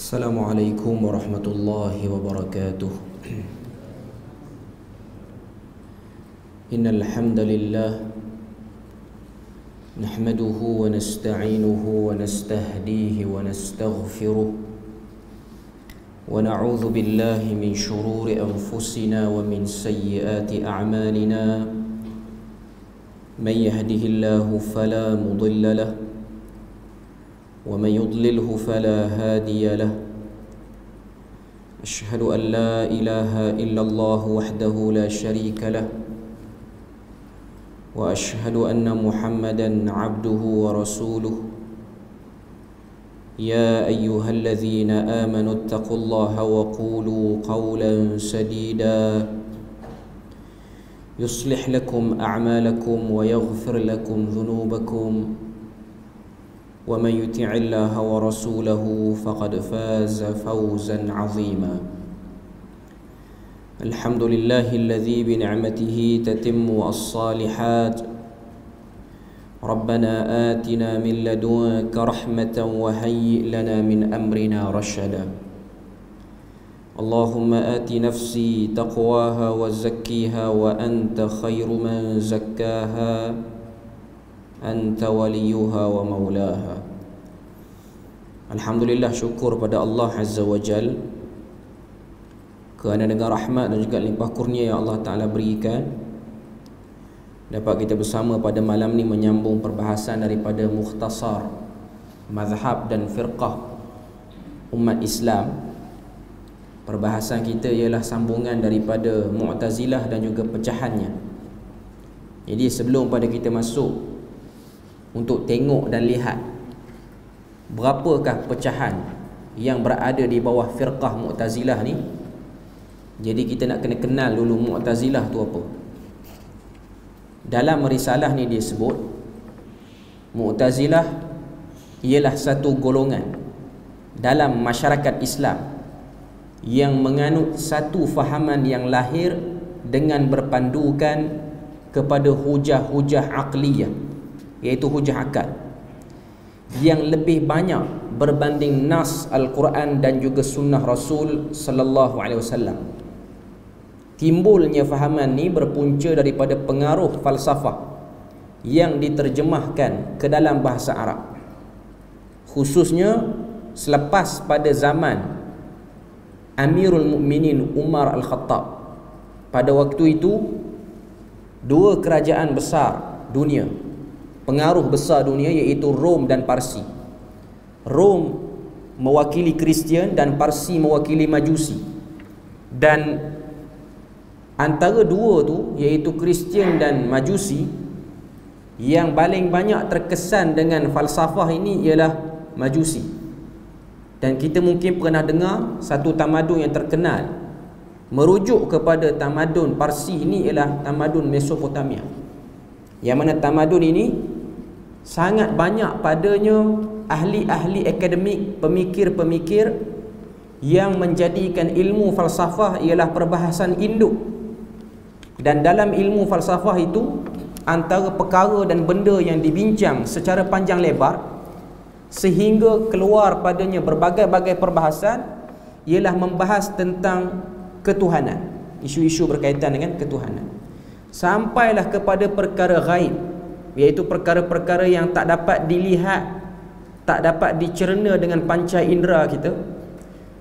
Assalamualaikum warahmatullahi wabarakatuh. Innal hamdalillah nahmaduhu wa nasta'inuhu wa nastahdihi wa nastaghfiruh wa na'udzu billahi min shururi anfusina wa min sayyiati a'malina. Man yahdihillahu fala mudilla lahu ومن يضلله فلا هادي له. أشهد أن لا إله إلا الله وحده لا شريك له وأشهد أن محمدا عبده ورسوله. يا أيها الذين آمنوا اتقوا الله وقولوا قولا سديدا يصلح لكم أعمالكم ويغفر لكم ذنوبكم ومن يطع الله ورسوله فقد فاز فوزا عظيما. الحمد لله الذي بنعمته تتم الصالحات. ربنا آتنا من لدنك رحمة وهيئ لنا من أمرنا رشدا. اللهم آت نفسي تقواها وزكيها وأنت خير من زكاها Anta waliyuha wa maulaha. Alhamdulillah, syukur pada Allah Azza wa Jal kerana dengan rahmat dan juga limpah kurnia yang Allah Ta'ala berikan, dapat kita bersama pada malam ni menyambung perbahasan daripada mukhtasar mazhab dan firqah umat Islam. Perbahasan kita ialah sambungan daripada Mu'tazilah dan juga pecahannya. Jadi sebelum pada kita masuk untuk tengok dan lihat berapakah pecahan yang berada di bawah firqah Mu'tazilah ni, jadi kita nak kena kenal dulu Mu'tazilah tu apa. Dalam risalah ni dia sebut Mu'tazilah ialah satu golongan dalam masyarakat Islam yang menganut satu fahaman yang lahir dengan berpandukan kepada hujah-hujah aqliyah, iaitu hujah akal, yang lebih banyak berbanding nas Al-Quran dan juga sunnah Rasul sallallahu alaihi wasallam. Timbulnya fahaman ni berpunca daripada pengaruh falsafah yang diterjemahkan ke dalam bahasa Arab, khususnya selepas pada zaman Amirul Mukminin Umar Al-Khattab. Pada waktu itu dua kerajaan besar dunia, pengaruh besar dunia, iaitu Rom dan Parsi. Rom mewakili Kristian dan Parsi mewakili Majusi. Dan antara dua tu, iaitu Kristian dan Majusi, yang paling banyak terkesan dengan falsafah ini ialah Majusi. Dan kita mungkin pernah dengar satu tamadun yang terkenal merujuk kepada tamadun Parsi ini ialah tamadun Mesopotamia, yang mana tamadun ini sangat banyak padanya ahli-ahli akademik, pemikir-pemikir yang menjadikan ilmu falsafah ialah perbahasan induk. Dan dalam ilmu falsafah itu, antara perkara dan benda yang dibincang secara panjang lebar sehingga keluar padanya berbagai-bagai perbahasan ialah membahas tentang ketuhanan, isu-isu berkaitan dengan ketuhanan, sampailah kepada perkara ghaib, iaitu perkara-perkara yang tak dapat dilihat, tak dapat dicerna dengan panca indera kita,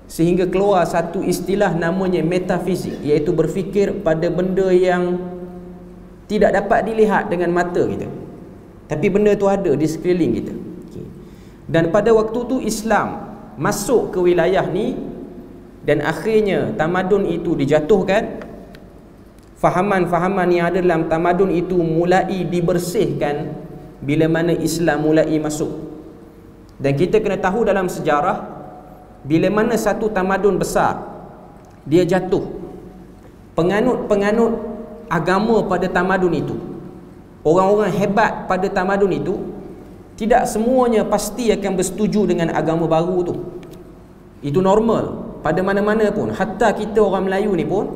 sehingga keluar satu istilah namanya metafizik, iaitu berfikir pada benda yang tidak dapat dilihat dengan mata kita, tapi benda tu ada di sekeliling kita. Dan pada waktu tu Islam masuk ke wilayah ni, dan akhirnya tamadun itu dijatuhkan. Fahaman-fahaman yang ada dalam tamadun itu mulai dibersihkan bila mana Islam mulai masuk. Dan kita kena tahu dalam sejarah, bila mana satu tamadun besar dia jatuh, penganut-penganut agama pada tamadun itu, orang-orang hebat pada tamadun itu, tidak semuanya pasti akan bersetuju dengan agama baru tu. Itu normal pada mana-mana pun. Hatta kita orang Melayu ni pun,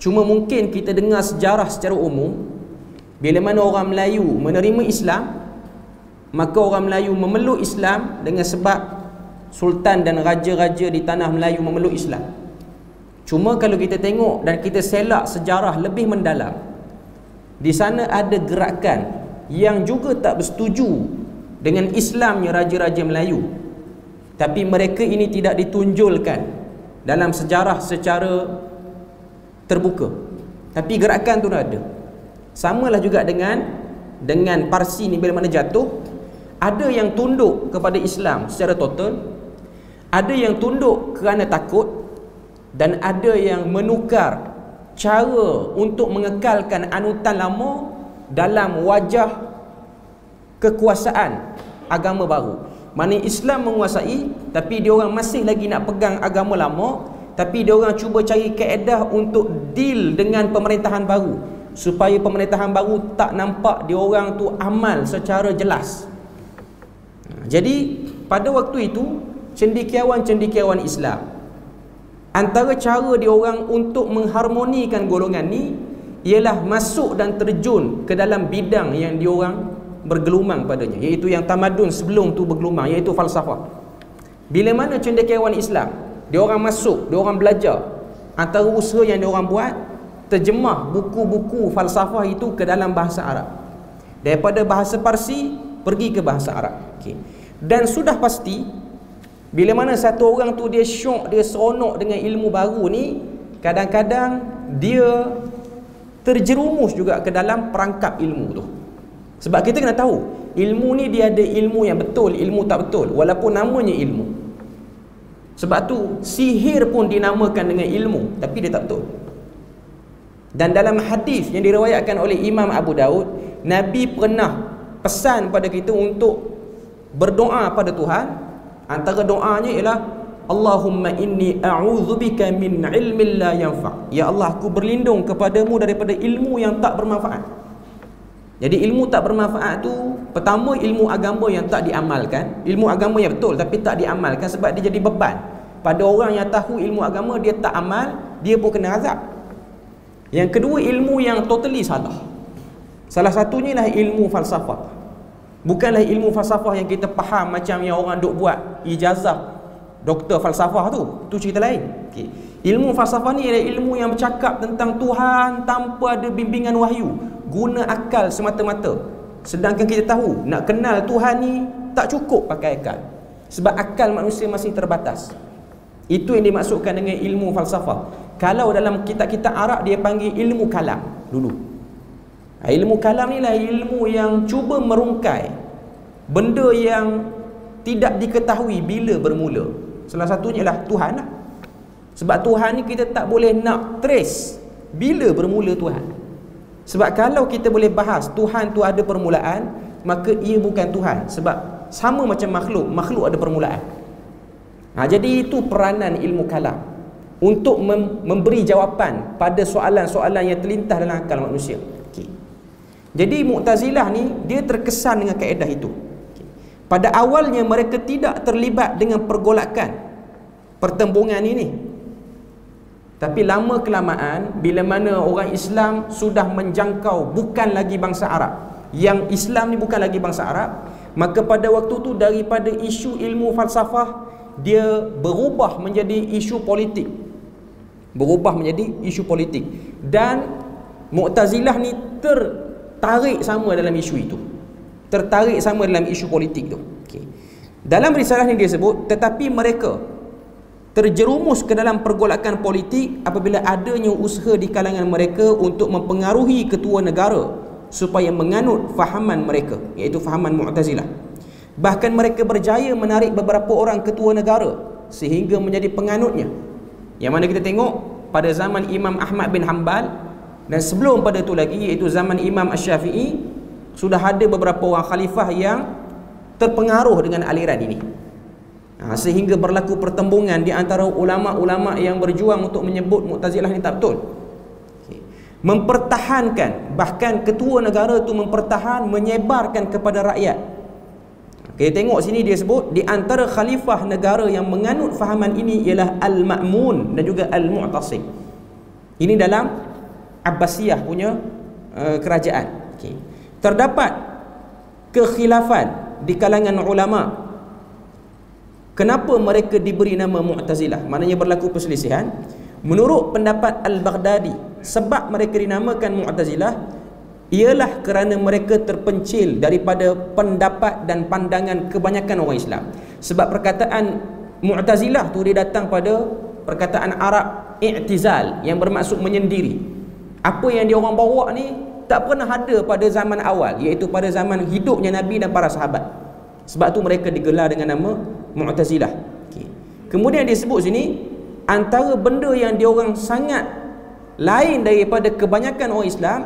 cuma mungkin kita dengar sejarah secara umum, bila mana orang Melayu menerima Islam, maka orang Melayu memeluk Islam dengan sebab sultan dan raja-raja di tanah Melayu memeluk Islam. Cuma kalau kita tengok dan kita selak sejarah lebih mendalam, di sana ada gerakan yang juga tak bersetuju dengan Islamnya raja-raja Melayu, tapi mereka ini tidak ditunjulkan dalam sejarah secara terbuka, tapi gerakan tu ada. Samalah juga dengan Parsi ni, bila mana jatuh, ada yang tunduk kepada Islam secara total, ada yang tunduk kerana takut, dan ada yang menukar cara untuk mengekalkan anutan lama dalam wajah kekuasaan agama baru. Mana Islam menguasai, tapi dia orang masih lagi nak pegang agama lama, tapi dia orang cuba cari kaedah untuk deal dengan pemerintahan baru, supaya pemerintahan baru tak nampak dia orang tu amal secara jelas. Jadi pada waktu itu, cendekiawan-cendekiawan Islam, antara cara dia orang untuk mengharmonikan golongan ni ialah masuk dan terjun ke dalam bidang yang dia orang bergelumang padanya, iaitu yang tamadun sebelum tu bergelumang, iaitu falsafah. Bila mana cendekiawan Islam, dia orang masuk, dia orang belajar, antara usaha yang dia orang buat, terjemah buku-buku falsafah itu ke dalam bahasa Arab, daripada bahasa Parsi pergi ke bahasa Arab. Dan sudah pasti, bila mana satu orang tu dia syok, dia seronok dengan ilmu baru ni, kadang-kadang dia terjerumus juga ke dalam perangkap ilmu tu. Sebab kita kena tahu, ilmu ni dia ada ilmu yang betul, ilmu tak betul, walaupun namanya ilmu. Sebab tu sihir pun dinamakan dengan ilmu, tapi dia tak betul. Dan dalam hadis yang diriwayatkan oleh Imam Abu Daud, Nabi pernah pesan pada kita untuk berdoa pada Tuhan. Antara doanya ialah Allahumma inni a'udzubika min ilmin la yanfa'. Ya Allah, aku berlindung kepadamu daripada ilmu yang tak bermanfaat. Jadi ilmu tak bermanfaat tu, pertama ilmu agama yang tak diamalkan, ilmu agama yang betul tapi tak diamalkan, sebab dia jadi beban pada orang yang tahu ilmu agama, dia tak amal, dia pun kena azab. Yang kedua, ilmu yang totally salah. Salah satunya lah ilmu falsafah. Bukanlah ilmu falsafah yang kita faham macam yang orang duk buat ijazah doktor falsafah tu cerita lain. Ilmu falsafah ni adalah ilmu yang bercakap tentang Tuhan tanpa ada bimbingan wahyu, guna akal semata-mata. Sedangkan kita tahu, nak kenal Tuhan ni tak cukup pakai akal, sebab akal manusia masih terbatas. Itu yang dimaksudkan dengan ilmu falsafah. Kalau dalam kitab-kitab Arab dia panggil ilmu kalam dulu. Ilmu kalam ni lah ilmu yang cuba merungkai benda yang tidak diketahui bila bermula. Salah satunya lah Tuhan lah. Sebab Tuhan ni kita tak boleh nak trace bila bermula Tuhan. Sebab kalau kita boleh bahas Tuhan tu ada permulaan, maka ia bukan Tuhan. Sebab sama macam makhluk ada permulaan. Jadi itu peranan ilmu kalam, untuk memberi jawapan pada soalan-soalan yang terlintas dalam akal manusia. Jadi Mu'tazilah ni dia terkesan dengan kaedah itu. Pada awalnya mereka tidak terlibat dengan pergolakan, pertembungan ini. Tapi lama kelamaan, bila mana orang Islam sudah menjangkau bukan lagi bangsa Arab, yang Islam ni bukan lagi bangsa Arab, maka pada waktu tu daripada isu ilmu falsafah, dia berubah menjadi isu politik. Dan Mu'tazilah ni tertarik sama dalam isu itu, tertarik sama dalam isu politik tu. Dalam risalah ni dia sebut, tetapi mereka terjerumus ke dalam pergolakan politik apabila adanya usaha di kalangan mereka untuk mempengaruhi ketua negara supaya menganut fahaman mereka, iaitu fahaman Mu'tazilah. Bahkan mereka berjaya menarik beberapa orang ketua negara sehingga menjadi penganutnya. Yang mana kita tengok pada zaman Imam Ahmad bin Hanbal, dan sebelum pada itu lagi, iaitu zaman Imam Asy-Syafi'i, sudah ada beberapa orang khalifah yang terpengaruh dengan aliran ini. Sehingga berlaku pertembungan di antara ulama-ulama yang berjuang untuk menyebut Mu'tazilah ni tak betul. Mempertahankan, bahkan ketua negara tu mempertahan, menyebarkan kepada rakyat. Kita tengok sini dia sebut, di antara khalifah negara yang menganut fahaman ini ialah Al-Ma'mun dan juga Al-Mu'tasim. Ini dalam Abbasiyah punya kerajaan. Terdapat kekhilafan di kalangan ulama Kenapa mereka diberi nama Mu'tazilah? Maknanya berlaku perselisihan. Menurut pendapat Al-Baghdadi, sebab mereka dinamakan Mu'tazilah ialah kerana mereka terpencil daripada pendapat dan pandangan kebanyakan orang Islam. Sebab perkataan Mu'tazilah tu dia datang pada perkataan Arab i'tizal yang bermaksud menyendiri. Apa yang dia orang bawa ni tak pernah ada pada zaman awal, iaitu pada zaman hidupnya Nabi dan para sahabat. Sebab tu mereka digelar dengan nama Mu'tazilah. Kemudian dia sebut sini, antara benda yang dia orang sangat lain daripada kebanyakan orang Islam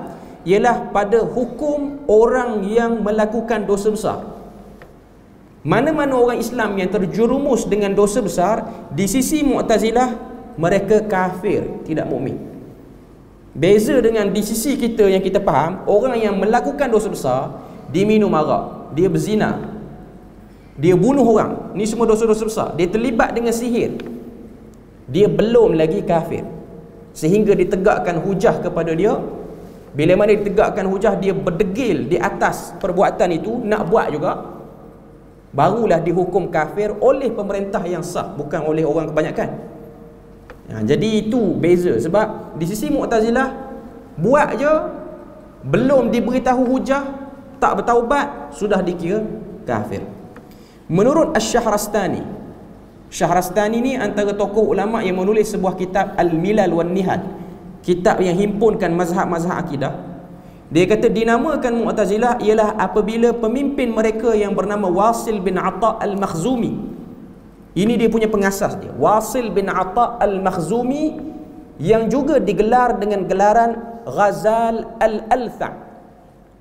ialah pada hukum orang yang melakukan dosa besar. Mana-mana orang Islam yang terjerumus dengan dosa besar, di sisi Mu'tazilah mereka kafir, tidak mukmin. Beza dengan di sisi kita yang kita faham, orang yang melakukan dosa besar, dia minum arak, dia berzina, dia bunuh orang, ni semua dosa-dosa besar, dia terlibat dengan sihir, dia belum lagi kafir. Sehingga ditegakkan hujah kepada dia. Bila mana ditegakkan hujah, dia berdegil di atas perbuatan itu, nak buat juga, barulah dihukum kafir oleh pemerintah yang sah, bukan oleh orang kebanyakan. Jadi itu beza. Sebab di sisi Mu'tazilah, buat je, belum diberitahu hujah, tak bertaubat, sudah dikira kafir. Menurut Asy-Syahrastani, Syahrastani ni antara tokoh ulama yang menulis sebuah kitab Al-Milal wan Nihal, kitab yang himpunkan mazhab-mazhab akidah. Dia kata dinamakan Mu'tazilah ialah apabila pemimpin mereka yang bernama Wasil bin Ata Al-Makhzumi, ini dia punya pengasas dia, Wasil bin Ata Al-Makhzumi, yang juga digelar dengan gelaran Ghazal Al-Altha'.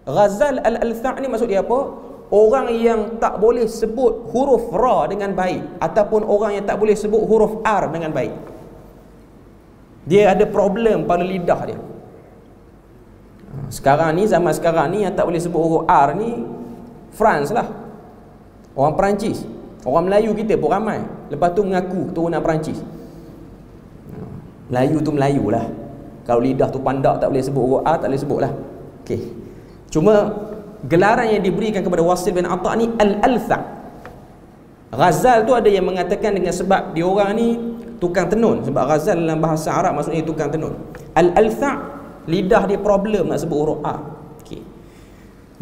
Ghazal Al-Altha' ni maksud dia apa? Orang yang tak boleh sebut huruf Ra dengan baik, ataupun orang yang tak boleh sebut huruf R dengan baik. Dia ada problem pada lidah dia. Sekarang ni, zaman sekarang ni, yang tak boleh sebut huruf R ni France lah, orang Perancis. Orang Melayu kita pun ramai, lepas tu mengaku keturunan Perancis. Melayu tu Melayu lah. Kalau lidah tu pandak, tak boleh sebut huruf R, tak boleh sebut lah. Okay. Cuma gelaran yang diberikan kepada Wasil bin Ata ni Al-Altha'. Ghazal tu ada yang mengatakan dengan sebab dia orang ni tukang tenun. Sebab Ghazal dalam bahasa Arab maksudnya tukang tenun. Al-Altha', lidah dia problem nak sebut huruf A. Okay.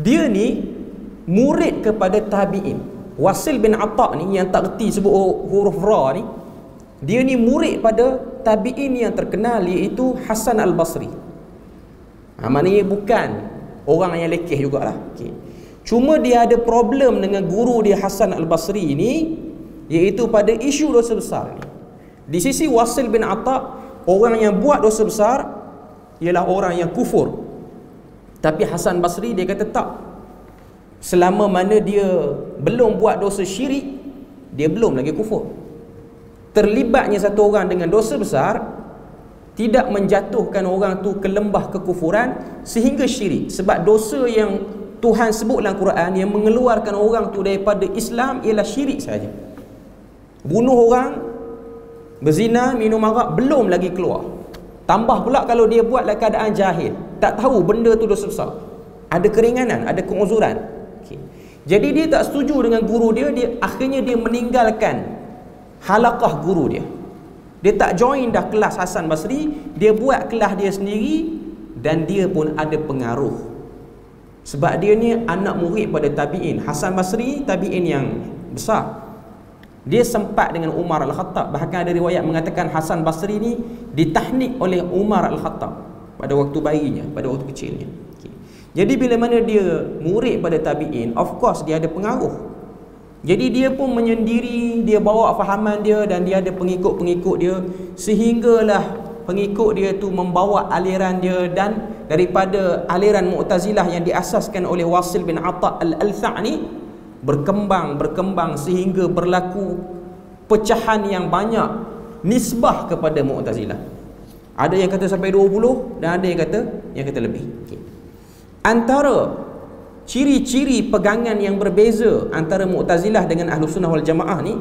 Dia ni murid kepada tabi'in. Wasil bin Ata ni yang tak reti sebut huruf Ra ni, dia ni murid pada tabi'in yang terkenal, iaitu Hasan Al-Basri. Maknanya bukan orang yang lekeh jugalah. Okay. Cuma dia ada problem dengan guru dia Hasan Al-Basri ni, iaitu pada isu dosa besar ni. Di sisi Wasil bin Ata, orang yang buat dosa besar ialah orang yang kufur. Tapi Hasan Basri dia kata tak, selama mana dia belum buat dosa syirik, dia belum lagi kufur. Terlibatnya satu orang dengan dosa besar tidak menjatuhkan orang tu ke lembah kekufuran sehingga syirik. Sebab dosa yang Tuhan sebut dalam Quran yang mengeluarkan orang tu daripada Islam ialah syirik saja. Bunuh orang, berzina, minum arak, belum lagi keluar. Tambah pula kalau dia buat dalam keadaan jahil, tak tahu benda tu dosa besar, ada keringanan, ada keuzuran. Okay. Jadi dia tak setuju dengan guru dia, akhirnya dia meninggalkan halaqah guru dia. Dia tak join dah kelas Hasan Basri, dia buat kelas dia sendiri, dan dia pun ada pengaruh. Sebab dia ni anak murid pada tabi'in. Hasan Basri tabi'in yang besar. Dia sempat dengan Umar Al-Khattab. Bahkan ada riwayat mengatakan Hasan Basri ni ditahnik oleh Umar Al-Khattab pada waktu bayinya, pada waktu kecilnya. Jadi bila mana dia murid pada tabi'in, of course dia ada pengaruh. Jadi dia pun menyendiri, dia bawa fahaman dia, dan dia ada pengikut-pengikut dia, sehinggalah pengikut dia tu membawa aliran dia. Dan daripada aliran Mu'tazilah yang diasaskan oleh Wasil bin Ata Al-Altha' ni berkembang sehingga berlaku pecahan yang banyak nisbah kepada Mu'tazilah. Ada yang kata sampai 20, dan ada yang kata lebih. Okay. Antara ciri-ciri pegangan yang berbeza antara Mu'tazilah dengan Ahlus Sunnah wal Jamaah ni,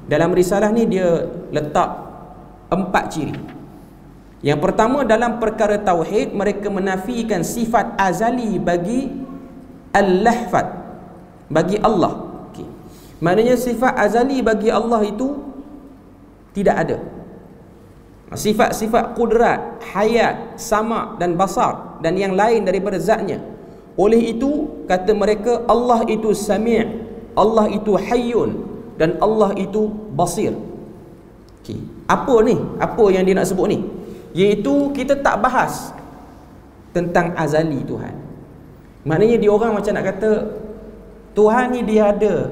dalam risalah ni dia letak 4 ciri. Yang pertama, dalam perkara tauhid mereka menafikan sifat azali bagi al-lahfat, bagi Allah. Okay. Maknanya sifat azali bagi Allah itu tidak ada. Sifat-sifat kudrat, hayat, sama dan basar dan yang lain daripada zatnya. Oleh itu kata mereka Allah itu sami', Allah itu hayyun dan Allah itu basir. Okay. Apa ni? Apa yang dia nak sebut ni? Iaitu kita tak bahas tentang azali Tuhan. Maknanya dia orang macam nak kata Tuhan ni dia ada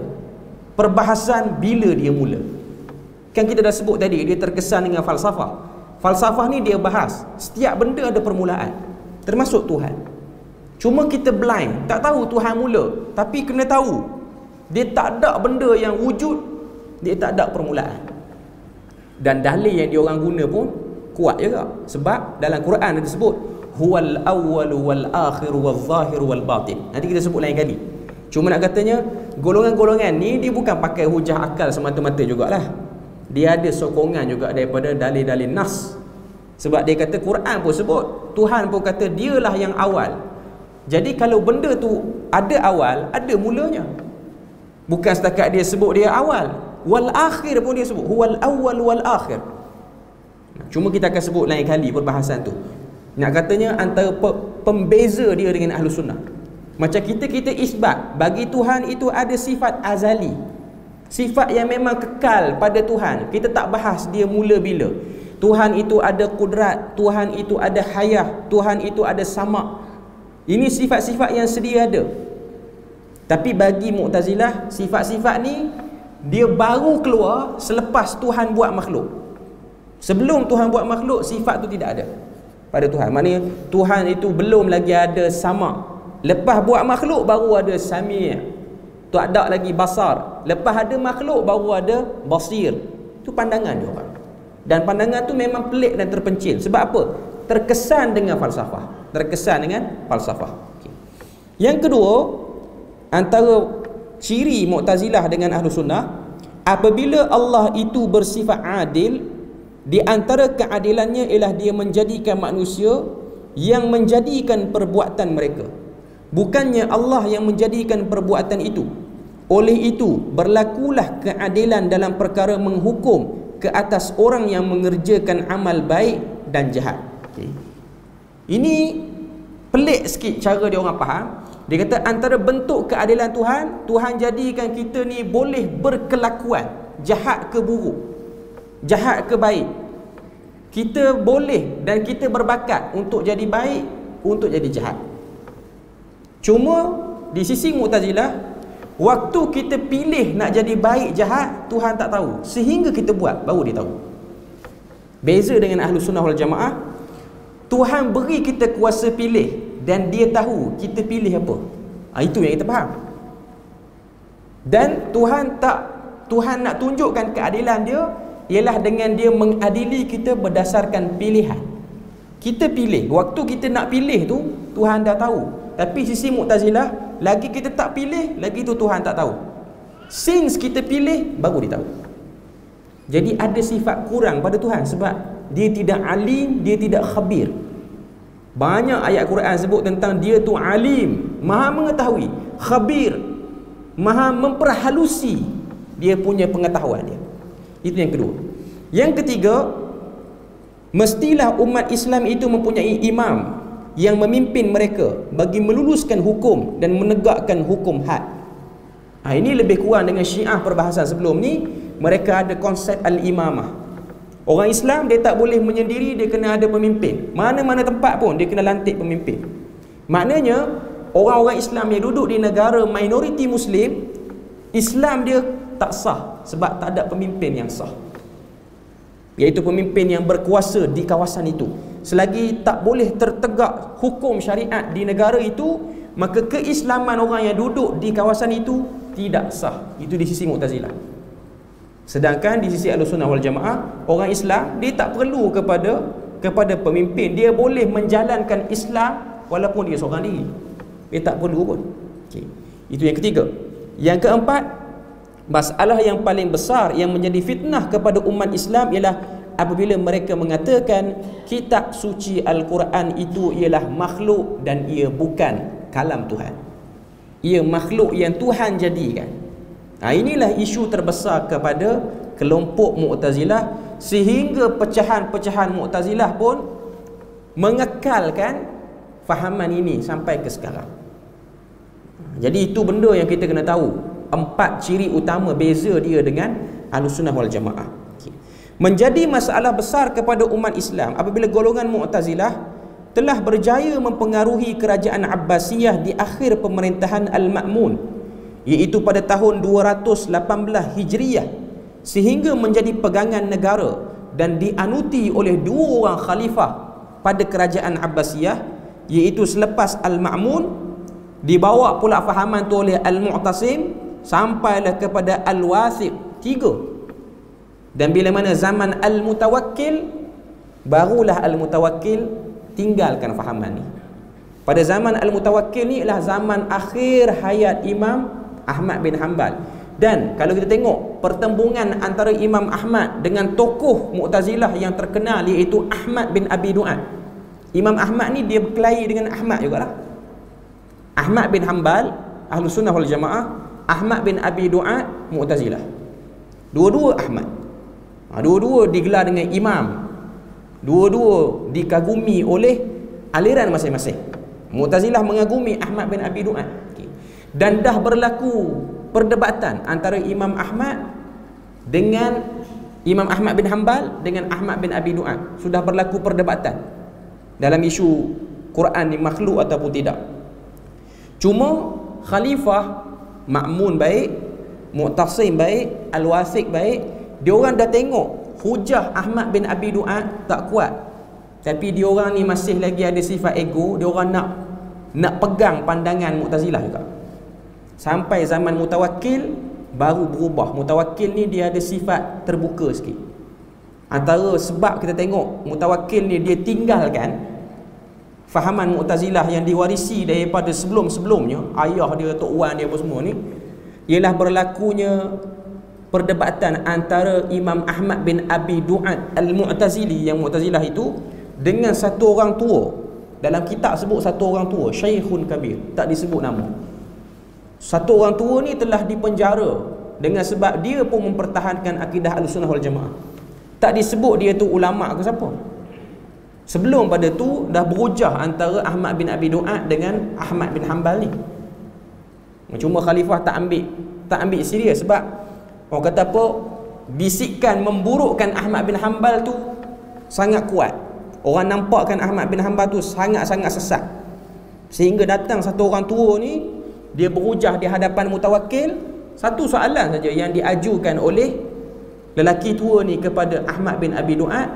perbahasan bila dia mula. Kan kita dah sebut tadi dia terkesan dengan falsafah. Falsafah ni dia bahas setiap benda ada permulaan, termasuk Tuhan. Cuma kita blind, tak tahu Tuhan mula. Tapi kena tahu dia tak ada benda yang wujud, dia tak ada permulaan. Dan dalil yang dia orang guna pun kuat juga. Sebab dalam Quran ada sebut huwal awwalu wal akhiru wal zahiru wal batin. Nanti kita sebut lain kali. Cuma nak katanya golongan-golongan ni dia bukan pakai hujah akal semata-mata jugalah. Dia ada sokongan juga daripada dalil-dalil nas. Sebab dia kata Quran pun sebut, Tuhan pun kata dialah yang awal. Jadi kalau benda tu ada awal, ada mulanya. Bukan setakat dia sebut dia awal, wal akhir pun dia sebut huwal awwal wal akhir. Cuma kita akan sebut lain kali perbahasan tu. Nak katanya antara pembeza dia dengan ahlu sunnah. Macam kita isbat bagi Tuhan itu ada sifat azali, sifat yang memang kekal pada Tuhan. Kita tak bahas dia mula bila. Tuhan itu ada kudrat, Tuhan itu ada hayah, Tuhan itu ada sama'. Ini sifat-sifat yang sedia ada. Tapi bagi Mu'tazilah, sifat-sifat ni dia baru keluar selepas Tuhan buat makhluk. Sebelum Tuhan buat makhluk, sifat tu tidak ada pada Tuhan. Maknanya Tuhan itu belum lagi ada sama'. Lepas buat makhluk baru ada sami'. Tak ada lagi basar. Lepas ada makhluk baru ada basir. Itu pandangan dia orang. Dan pandangan tu memang pelik dan terpencil. Sebab apa? Terkesan dengan falsafah. Terkesan dengan falsafah. Okay. Yang kedua, antara ciri Mu'tazilah dengan Ahlu Sunnah, apabila Allah itu bersifat adil, di antara keadilannya ialah dia menjadikan manusia yang menjadikan perbuatan mereka. Bukannya Allah yang menjadikan perbuatan itu. Oleh itu, berlakulah keadilan dalam perkara menghukum ke atas orang yang mengerjakan amal baik dan jahat. Okay. Ini pelik sikit cara dia orang faham. Dia kata antara bentuk keadilan Tuhan, Tuhan jadikan kita ni boleh berkelakuan jahat ke buruk, jahat ke baik. Kita boleh dan kita berbakat untuk jadi baik, untuk jadi jahat. Cuma di sisi Mu'tazilah, waktu kita pilih nak jadi baik jahat, Tuhan tak tahu. Sehingga kita buat, baru dia tahu. Beza dengan Ahlu Sunnah wal Jamaah, Tuhan beri kita kuasa pilih dan dia tahu kita pilih apa. Itu yang kita faham. Dan Tuhan nak tunjukkan keadilan dia ialah dengan dia mengadili kita berdasarkan pilihan. Kita pilih, waktu kita nak pilih tu Tuhan dah tahu. Tapi sisi Mu'tazilah, lagi kita tak pilih, lagi tu Tuhan tak tahu. Since kita pilih, baru dia tahu. Jadi ada sifat kurang pada Tuhan sebab dia tidak alim, dia tidak khabir. Banyak ayat Quran sebut tentang dia tu alim, maha mengetahui, khabir, maha memperhalusi dia punya pengetahuan dia. Itu yang kedua. Yang ketiga, mestilah umat Islam itu mempunyai imam yang memimpin mereka bagi meluluskan hukum dan menegakkan hukum had. Ini lebih kurang dengan Syiah perbahasan sebelum ni. Mereka ada konsep al-imamah. Orang Islam dia tak boleh menyendiri, dia kena ada pemimpin. Mana-mana tempat pun dia kena lantik pemimpin. Maknanya orang-orang Islam yang duduk di negara minoriti Muslim, Islam dia tak sah sebab tak ada pemimpin yang sah, iaitu pemimpin yang berkuasa di kawasan itu. Selagi tak boleh tertegak hukum syariat di negara itu, maka keislaman orang yang duduk di kawasan itu tidak sah. Itu di sisi Mu'tazilah. Sedangkan di sisi Ahlussunnah wal Jamaah, orang Islam dia tak perlu kepada pemimpin. Dia boleh menjalankan Islam walaupun dia seorang diri. Dia tak perlu pun. Okay. Itu yang ketiga. Yang keempat, masalah yang paling besar yang menjadi fitnah kepada umat Islam ialah apabila mereka mengatakan kitab suci Al-Quran itu ialah makhluk dan ia bukan kalam Tuhan. Ia makhluk yang Tuhan jadikan. Inilah isu terbesar kepada kelompok Mu'tazilah, sehingga pecahan-pecahan Mu'tazilah pun mengekalkan fahaman ini sampai ke sekarang. Jadi itu benda yang kita kena tahu, 4 ciri utama beza dia dengan Ahlussunnah wal Jamaah. Menjadi masalah besar kepada umat Islam apabila golongan Mu'tazilah telah berjaya mempengaruhi kerajaan Abbasiyah di akhir pemerintahan Al-Ma'mun, iaitu pada tahun 218 Hijriyah, sehingga menjadi pegangan negara dan dianuti oleh 2 orang khalifah pada kerajaan Abbasiyah, iaitu selepas Al-Ma'mun dibawa pula fahaman tu oleh Al-Mu'tasim sampailah kepada Al-Wathiq, 3. Dan bila mana zaman Al-Mutawakkil, barulah Al-Mutawakkil tinggalkan fahaman ni. Pada zaman Al-Mutawakkil ni ialah zaman akhir hayat Imam Ahmad bin Hanbal. Dan kalau kita tengok pertembungan antara Imam Ahmad dengan tokoh Mu'tazilah yang terkenal, iaitu Ahmad bin Abi Du'ad. Imam Ahmad ni dia berkelahi dengan Ahmad jugalah. Ahmad bin Hanbal Ahlussunnah wal Jamaah, Ahmad bin Abi Du'ad Mu'tazilah. Dua-dua Ahmad. Dua-dua digelar dengan imam, dua-dua dikagumi oleh aliran masing-masing. Mu'tazilah mengagumi Ahmad bin Abi Du'ad. Dan dah berlaku perdebatan antara Imam Ahmad dengan Imam Ahmad bin Hanbal dengan Ahmad bin Abi Du'ad. Sudah berlaku perdebatan dalam isu Quran ni makhluk ataupun tidak. Cuma Khalifah Ma'mun baik, Mu'tasim baik, Al-Wathiq baik, diorang dah tengok hujah Ahmad bin Abi Du'ad tak kuat, tapi diorang ni masih lagi ada sifat ego. Diorang nak pegang pandangan Mu'tazilah juga. Sampai zaman Mutawakkil baru berubah. Mutawakkil ni dia ada sifat terbuka sikit. Antara sebab kita tengok Mutawakkil ni dia tinggalkan fahaman Mu'tazilah yang diwarisi daripada sebelum-sebelumnya, ayah dia, Tok Wan dia apa semua ni, ialah berlakunya perdebatan antara Imam Ahmad bin Abi Du'ad Al-Mu'tazili, yang Mu'tazilah itu, dengan satu orang tua. Dalam kitab sebut satu orang tua, Syekhun Kabir, tak disebut nama. Satu orang tua ni telah dipenjara dengan sebab dia pun mempertahankan akidah Ahlussunnah wal Jamaah. Tak disebut dia tu ulama' ke siapa. Sebelum pada tu dah berujah antara Ahmad bin Abi Du'ad dengan Ahmad bin Hanbal ni. Cuma khalifah tak ambil serius, sebab orang kata apa, bisikan memburukkan Ahmad bin Hanbal tu sangat kuat. Orang nampakkan Ahmad bin Hanbal tu sangat-sangat sesat, sehingga datang satu orang tua ni, dia berujah di hadapan Mutawakkil. Satu soalan saja yang diajukan oleh lelaki tua ni kepada Ahmad bin Abi Du'ad,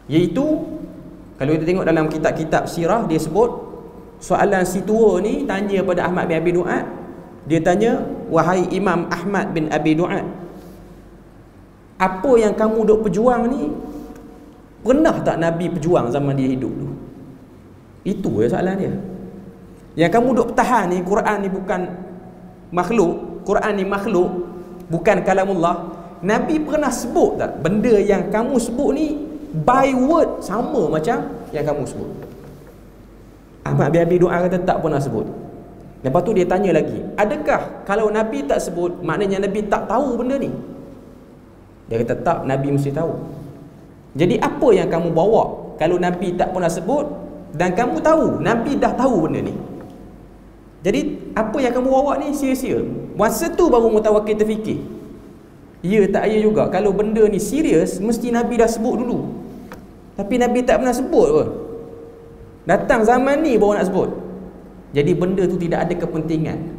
iaitu kalau kita tengok dalam kitab-kitab sirah, dia sebut soalan si tua ni tanya pada Ahmad bin Abi Du'ad. Dia tanya, wahai Imam Ahmad bin Abi Du'ad, apa yang kamu duk perjuang ni, pernah tak Nabi perjuang zaman dia hidup tu? Itu ya soalan dia. Yang kamu duk pertahan ni, Quran ni bukan makhluk, Quran ni makhluk, bukan kalamullah. Nabi pernah sebut tak benda yang kamu sebut ni by word sama macam yang kamu sebut? Ahmad bin Abi Du'ad kata tak pernah sebut. Lepas tu dia tanya lagi, adakah kalau Nabi tak sebut, maknanya Nabi tak tahu benda ni? Dia kata tak, Nabi mesti tahu. Jadi apa yang kamu bawa kalau Nabi tak pernah sebut dan kamu tahu Nabi dah tahu benda ni? Jadi apa yang kamu bawa ni sia-sia. Masa tu baru Mutawakkil terfikir, ya tak ya juga, kalau benda ni serius mesti Nabi dah sebut dulu. Tapi Nabi tak pernah sebut pun. Datang zaman ni baru nak sebut. Jadi benda tu tidak ada kepentingan.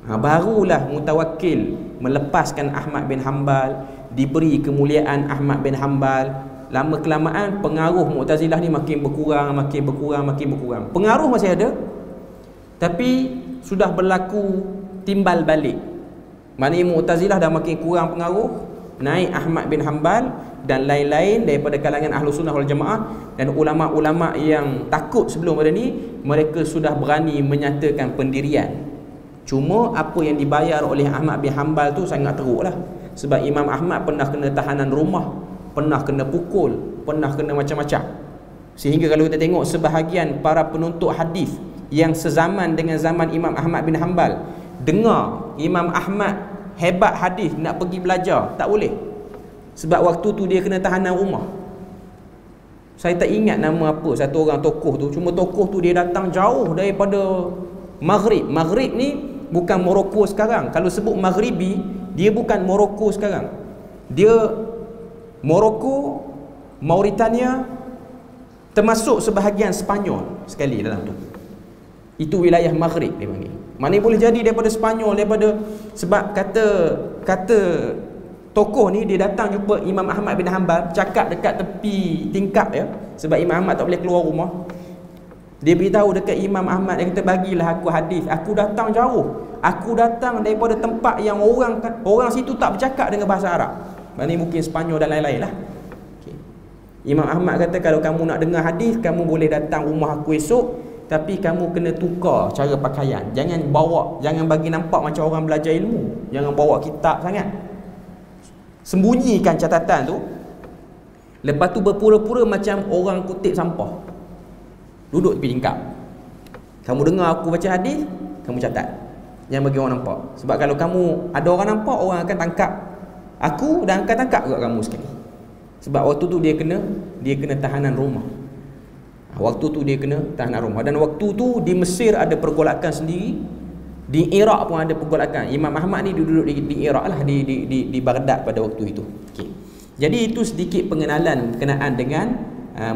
Barulah Mutawakkil melepaskan Ahmad bin Hanbal, diberi kemuliaan Ahmad bin Hanbal. Lama kelamaan pengaruh Mu'tazilah ni makin berkurang. Pengaruh masih ada, tapi sudah berlaku timbal balik. Maknanya Mu'tazilah dah makin kurang pengaruh, naik Ahmad bin Hanbal dan lain-lain daripada kalangan Ahlussunnah wal Jamaah, dan ulama-ulama yang takut sebelum pada ni, mereka sudah berani menyatakan pendirian. Cuma apa yang dibayar oleh Ahmad bin Hanbal tu sangat teruk lah. Sebab Imam Ahmad pernah kena tahanan rumah, pernah kena pukul, pernah kena macam-macam. Sehingga kalau kita tengok sebahagian para penuntut hadis yang sezaman dengan zaman Imam Ahmad bin Hanbal dengar Imam Ahmad hebat hadis nak pergi belajar, tak boleh. Sebab waktu tu dia kena tahanan rumah. Saya tak ingat nama apa satu orang tokoh tu. Cuma tokoh tu dia datang jauh daripada Maghrib. Maghrib ni bukan Morocco sekarang. Kalau sebut Maghribi, dia bukan Morocco sekarang. Dia Morocco, Mauritania, termasuk sebahagian Sepanyol sekali dalam tu. Itu wilayah Maghrib dia panggil. Mana boleh jadi daripada Sepanyol, daripada, sebab kata tokoh ni dia datang jumpa Imam Ahmad bin Hanbal, cakap dekat tepi tingkap ya, sebab Imam Ahmad tak boleh keluar rumah. Dia beritahu dekat Imam Ahmad, dia kata, bagilah aku hadis. Aku datang jauh. Aku datang daripada tempat yang orang situ tak bercakap dengan bahasa Arab. Mana mungkin Sepanyol dan lain-lain lah. Okay. Imam Ahmad kata, kalau kamu nak dengar hadis, kamu boleh datang rumah aku esok, tapi kamu kena tukar cara pakaian. Jangan bagi nampak macam orang belajar ilmu. Jangan bawa kitab sangat. Sembunyikan catatan tu. Lepas tu berpura-pura macam orang kutip sampah. Duduk tepi tingkap. Kamu dengar aku baca hadis, kamu catat. Jangan bagi orang nampak. Sebab kalau kamu ada orang nampak, orang akan tangkap aku dan akan tangkap juga kamu sekali. Sebab waktu tu dia kena tahanan rumah. Waktu tu dia kena tahanan rumah. Dan waktu tu di Mesir ada pergolakan sendiri. Di Iraq pun ada pergolakan. Imam Ahmad ni duduk di Iraq lah, di Baghdad pada waktu itu. Okay. Jadi itu sedikit pengenalan berkenaan dengan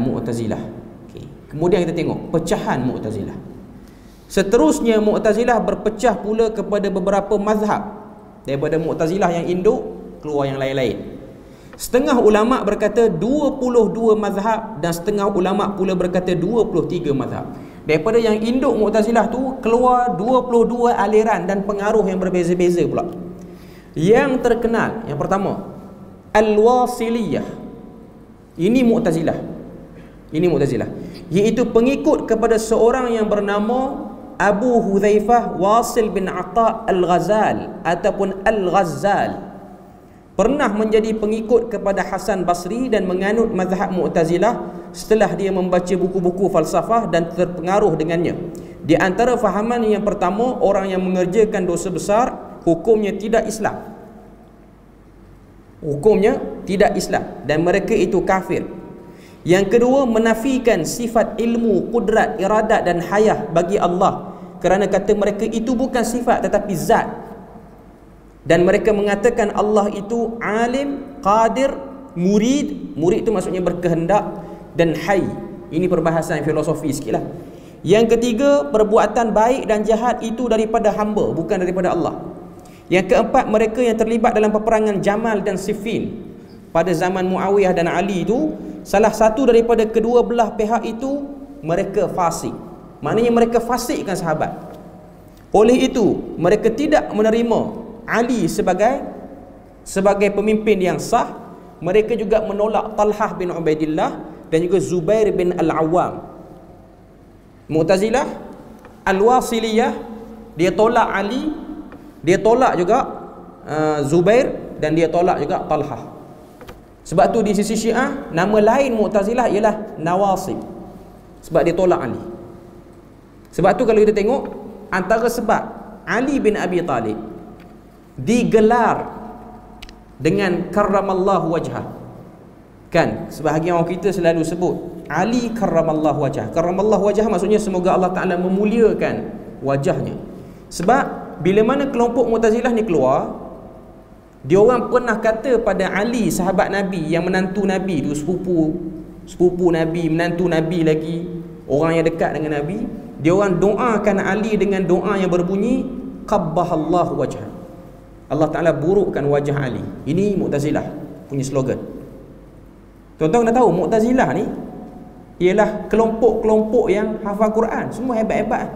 Mu'tazilah. Okay. Kemudian kita tengok pecahan Mu'tazilah. Seterusnya Mu'tazilah berpecah pula kepada beberapa mazhab. Daripada Mu'tazilah yang induk keluar yang lain-lain. Setengah ulama' berkata 22 mazhab dan setengah ulama' pula berkata 23 mazhab. Daripada yang induk Mu'tazilah tu keluar 22 aliran dan pengaruh yang berbeza-beza pula. Yang terkenal, yang pertama, Al-Wasiliyah. Ini Mu'tazilah. Iaitu pengikut kepada seorang yang bernama Abu Hudzaifah Wasil bin Atha Al-Ghazal ataupun Al-Ghazal. Pernah menjadi pengikut kepada Hasan Basri dan menganut mazhab Mu'tazilah setelah dia membaca buku-buku falsafah dan terpengaruh dengannya. Di antara fahaman yang pertama, orang yang mengerjakan dosa besar hukumnya tidak Islam. Dan mereka itu kafir. Yang kedua, menafikan sifat ilmu, kudrat, iradat dan hayah bagi Allah, kerana kata mereka itu bukan sifat tetapi zat. Dan mereka mengatakan Allah itu alim, qadir, murid. Murid itu maksudnya berkehendak, dan hayy. Ini perbahasan filosofi sikit lah. Yang ketiga, perbuatan baik dan jahat itu daripada hamba, bukan daripada Allah. Yang keempat, mereka yang terlibat dalam peperangan Jamal dan Siffin pada zaman Muawiyah dan Ali itu, salah satu daripada kedua belah pihak itu mereka fasik. Maknanya mereka fasikkan sahabat. Oleh itu mereka tidak menerima Ali sebagai pemimpin yang sah. Mereka juga menolak Talhah bin Ubaidillah dan juga Zubair bin Al-Awwam. Mu'tazilah, Al-Wasiliyah, dia tolak Ali, dia tolak juga Zubair, dan dia tolak juga Talhah. Sebab tu di sisi Syiah, nama lain Mu'tazilah ialah Nawasib, sebab dia tolak Ali. Sebab tu kalau kita tengok, antara sebab Ali bin Abi Talib digelar dengan karramallahu wajhah, kan sebahagian orang kita selalu sebut Ali karramallahu wajhah. Karramallahu wajhah maksudnya semoga Allah Ta'ala memuliakan wajahnya. Sebab bila mana kelompok Mu'tazilah ni keluar, dia orang pernah kata pada Ali, sahabat Nabi yang menantu Nabi tu, sepupu Nabi, menantu Nabi lagi, orang yang dekat dengan Nabi, dia orang doakan Ali dengan doa yang berbunyi qabbahallahu wajhah, Allah Ta'ala burukkan wajah Ali. Ini Mu'tazilah punya slogan. Tuan-tuan kena tahu, Mu'tazilah ni ialah kelompok-kelompok yang hafal Quran, semua hebat-hebat.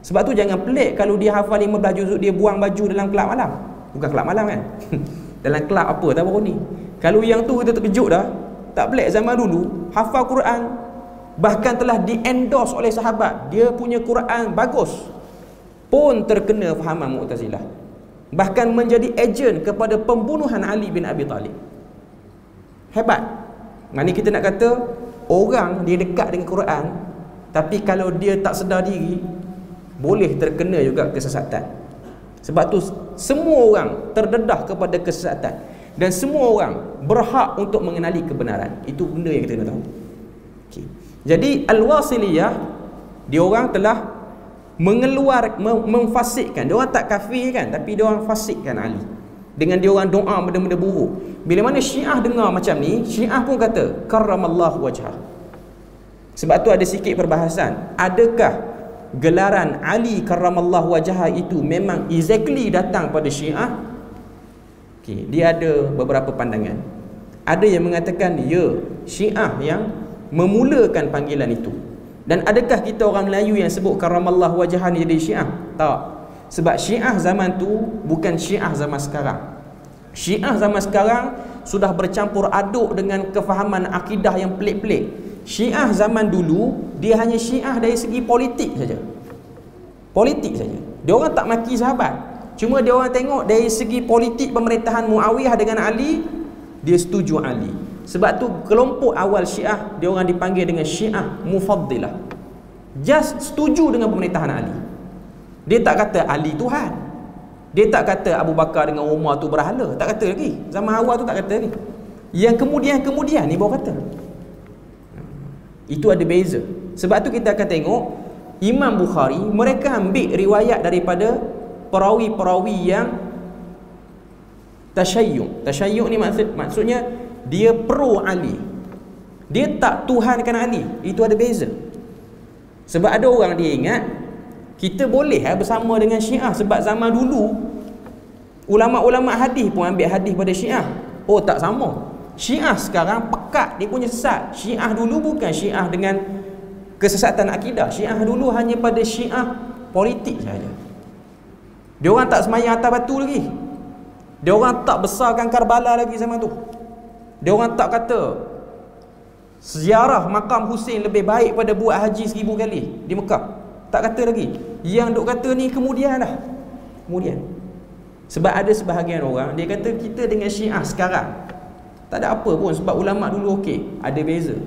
Sebab tu jangan pelik kalau dia hafal 15 juzuk, dia buang baju dalam kelab malam. Bukan kelab malam kan dalam kelab apa, tak baru ni. Kalau yang tu kita terkejut dah. Tak pelik, zaman dulu hafal Quran, bahkan telah di-endorse oleh sahabat, dia punya Quran bagus, pun terkena fahaman Mu'tazilah, bahkan menjadi ejen kepada pembunuhan Ali bin Abi Talib. Hebat. Mana kita nak kata orang dia dekat dengan Quran, tapi kalau dia tak sedar diri boleh terkena juga kesesatan. Sebab tu semua orang terdedah kepada kesesatan dan semua orang berhak untuk mengenali kebenaran. Itu benda yang kita kena tahu. Okay. Jadi Al-Wasiliyah, dia orang telah memfasikkan. Dia orang tak kafir kan, tapi dia orang fasikkan Ali dengan dia orang doa benda-benda buruk. Bila mana Syiah dengar macam ni, Syiah pun kata karramallahu wajhah. Sebab tu ada sikit perbahasan. Adakah gelaran Ali karramallahu wajhah itu memang exactly datang pada Syiah? Okay, dia ada beberapa pandangan. Ada yang mengatakan ya, Syiah yang memulakan panggilan itu. Dan adakah kita orang Melayu yang sebut karramallahu wajhah ni jadi Syiah? Tak. Sebab Syiah zaman tu bukan Syiah zaman sekarang. Syiah zaman sekarang sudah bercampur aduk dengan kefahaman akidah yang pelik-pelik. Syiah zaman dulu, dia hanya Syiah dari segi politik saja. Politik saja. Dia orang tak maki sahabat. Cuma dia orang tengok dari segi politik pemerintahan Muawiyah dengan Ali, dia setuju Ali. Sebab tu kelompok awal Syiah, dia orang dipanggil dengan Syiah Mufaddilah. Just setuju dengan pemerintahan Ali. Dia tak kata Ali Tuhan. Dia tak kata Abu Bakar dengan Umar tu berhala. Tak kata lagi. Zaman awal tu tak kata lagi. Yang kemudian ni baru kata. Itu ada beza. Sebab tu kita akan tengok Imam Bukhari, mereka ambil riwayat daripada perawi-perawi yang tasyayyuh. Tasyayyuh ni maksudnya dia pro Ali. Dia tak tuhankan Ali. Itu ada beza. Sebab ada orang dia ingat kita boleh bersama dengan Syiah. Sebab zaman dulu ulama-ulama hadis pun ambil hadis pada Syiah. Oh, tak sama. Syiah sekarang pekat, dia punya sesat. Syiah dulu bukan Syiah dengan kesesatan akidah. Syiah dulu hanya pada Syiah politik saja. Dia orang tak semayang atas batu lagi. Dia orang tak besarkan Karbala lagi zaman tu. Dia orang tak kata ziarah makam Husain lebih baik pada buat haji 1000 kali di Mekah. Tak kata lagi. Yang duk kata ni kemudian dah. Kemudian. Sebab ada sebahagian orang dia kata kita dengan Syiah sekarang tak ada apa pun sebab ulama dulu okey. Ada beza.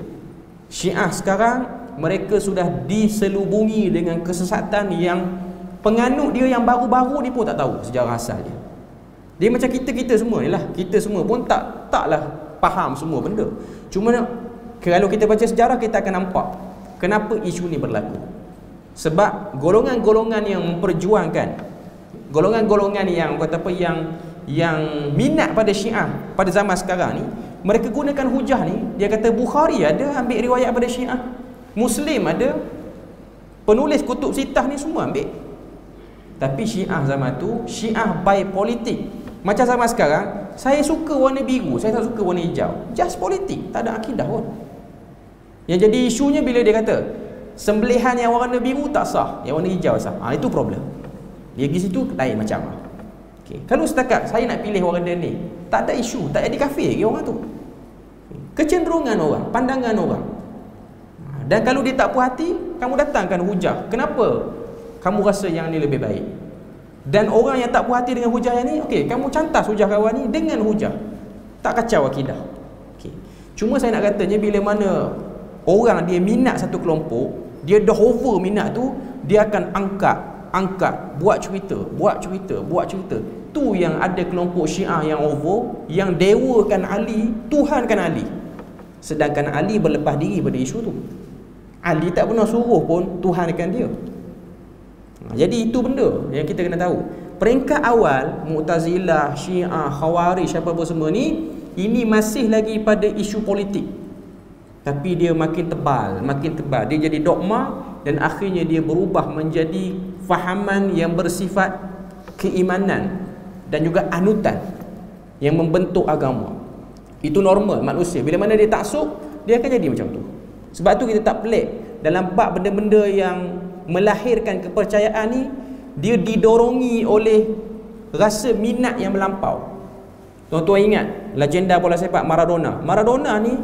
Syiah sekarang mereka sudah diselubungi dengan kesesatan yang penganut dia yang baru-baru ni pun tak tahu sejarah asal dia. Dia macam kita semua ni lah. Kita semua pun taklah faham semua benda. Cuma kalau kita baca sejarah kita akan nampak kenapa isu ni berlaku. Sebab golongan-golongan yang memperjuangkan, golongan-golongan yang kata apa yang minat pada Syiah pada zaman sekarang ni, mereka gunakan hujah ni. Dia kata Bukhari ada ambil riwayat pada Syiah, Muslim ada, penulis kutub sitah ni semua ambil. Tapi Syiah zaman tu Syiah by politik. Macam zaman sekarang, saya suka warna biru, saya tak suka warna hijau. Just politik, tak ada akidah pun. Yang jadi isunya bila dia kata sembelihan yang warna biru tak sah, yang warna hijau sah. Itu problem. Dia pergi situ lain macam. Okay. Kalau setakat saya nak pilih warna ni, tak ada isu, tak jadi kafir lagi orang tu. Kecenderungan orang, pandangan orang. Dan kalau dia tak puas hati, kamu datangkan hujah. Kenapa kamu rasa yang ni lebih baik? Dan orang yang tak puas hati dengan hujah yang ni, okey, kamu cantas hujah kawan ni dengan hujah. Tak kacau akidah. Okey. Cuma saya nak katanya bila mana orang dia minat satu kelompok, dia dah over minat tu, dia akan angkat, buat cerita. Tu yang ada kelompok Syiah yang over, yang dewakan Ali, tuhankan Ali. Sedangkan Ali berlepas diri pada isu tu. Ali tak pernah suruh pun tuhankan dia. Jadi itu benda yang kita kena tahu. Peringkat awal Mu'tazilah, Syiah, Khawarij, apa-apa semua ni, ini masih lagi pada isu politik. Tapi dia makin tebal. Dia jadi dogma dan akhirnya dia berubah menjadi fahaman yang bersifat keimanan dan juga anutan yang membentuk agama. Itu normal manusia. Bila mana dia taksub, dia akan jadi macam tu. Sebab tu kita tak pelik dalam bab benda-benda yang melahirkan kepercayaan ni, dia didorongi oleh rasa minat yang melampau. Tuan-tuan ingat legenda bola sepak Maradona ni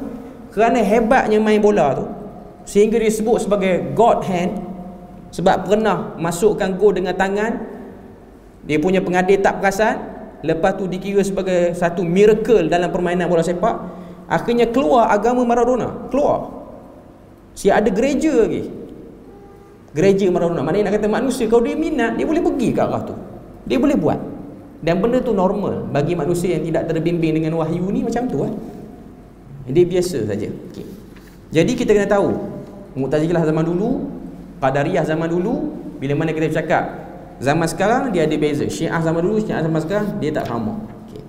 kerana hebatnya main bola tu sehingga disebut sebagai God hand, sebab pernah masukkan gol dengan tangan. Dia punya pengadil tak perasan, lepas tu dikira sebagai satu miracle dalam permainan bola sepak. Akhirnya keluar agama Maradona, keluar. Ada gereja lagi, gereja Maradona. Maknanya nak kata manusia kalau dia minat, dia boleh pergi ke arah tu. Dia boleh buat. Dan benda tu normal bagi manusia yang tidak terbimbing dengan wahyu ni, macam tu lah. Dia biasa saja. Okay. Jadi kita kena tahu Mu'tazilah zaman dulu, Qadariyah zaman dulu, bila mana kita bercakap zaman sekarang, dia ada beza. Syiah zaman dulu, Syiah zaman sekarang, dia tak sama. Okay.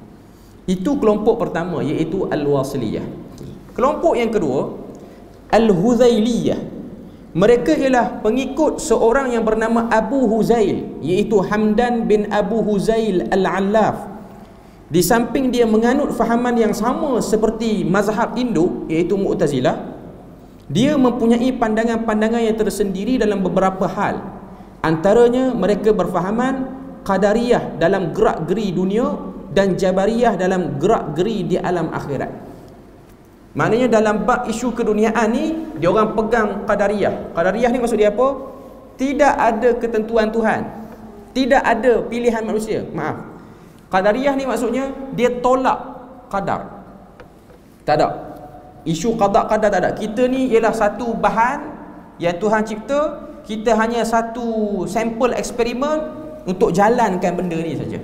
Itu kelompok pertama, iaitu Al-Wasiliyah. Okay. Kelompok yang kedua, Al-Huzailiyah. Mereka ialah pengikut seorang yang bernama Abu Huzail, iaitu Hamdan bin Abu Huzail Al-Allaf. Di samping dia menganut fahaman yang sama seperti mazhab induk, iaitu Mu'tazilah, dia mempunyai pandangan-pandangan yang tersendiri dalam beberapa hal. Antaranya mereka berfahaman Qadariyah dalam gerak-geri dunia dan Jabariyah dalam gerak-geri di alam akhirat. Maknanya dalam bab isu keduniaan ni, dia orang pegang Qadariyah. Qadariyah ni maksud dia apa? Tidak ada ketentuan Tuhan, tidak ada pilihan manusia. Maaf, Qadariyah ni maksudnya dia tolak qadar. Tak ada isu qada-qadar, tak ada. Kita ni ialah satu bahan yang Tuhan cipta. Kita hanya satu sampel eksperimen untuk jalankan benda ni saja.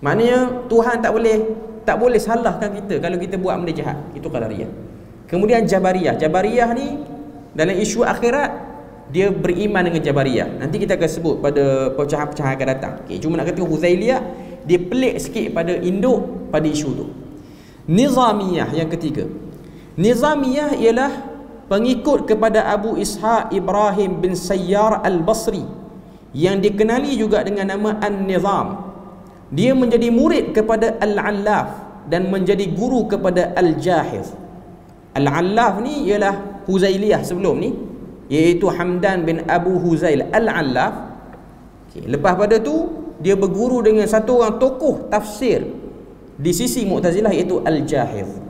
Maknanya Tuhan tak boleh salahkan kita kalau kita buat benda jahat. Itu Qadariyah. Kemudian Jabariyah. Jabariyah ni dalam isu akhirat, dia beriman dengan Jabariyah. Nanti kita akan sebut pada pecahan-pecahan akan datang. Okay, cuma nak kata Huzailiyah, dia pelik sikit pada induk pada isu tu. Nizamiyah yang ketiga. Nizamiyah ialah pengikut kepada Abu Ishaq Ibrahim bin Sayyar Al-Basri, yang dikenali juga dengan nama An-Nizam. Dia menjadi murid kepada Al-Allaf dan menjadi guru kepada Al-Jahiz. Al-Allaf ni ialah Huzailiyah sebelum ni, iaitu Hamdan bin Abu Huzail Al-Allaf. Okay. Lepas pada tu, dia berguru dengan satu orang tokoh tafsir di sisi Mu'tazilah, iaitu Al-Jahiz.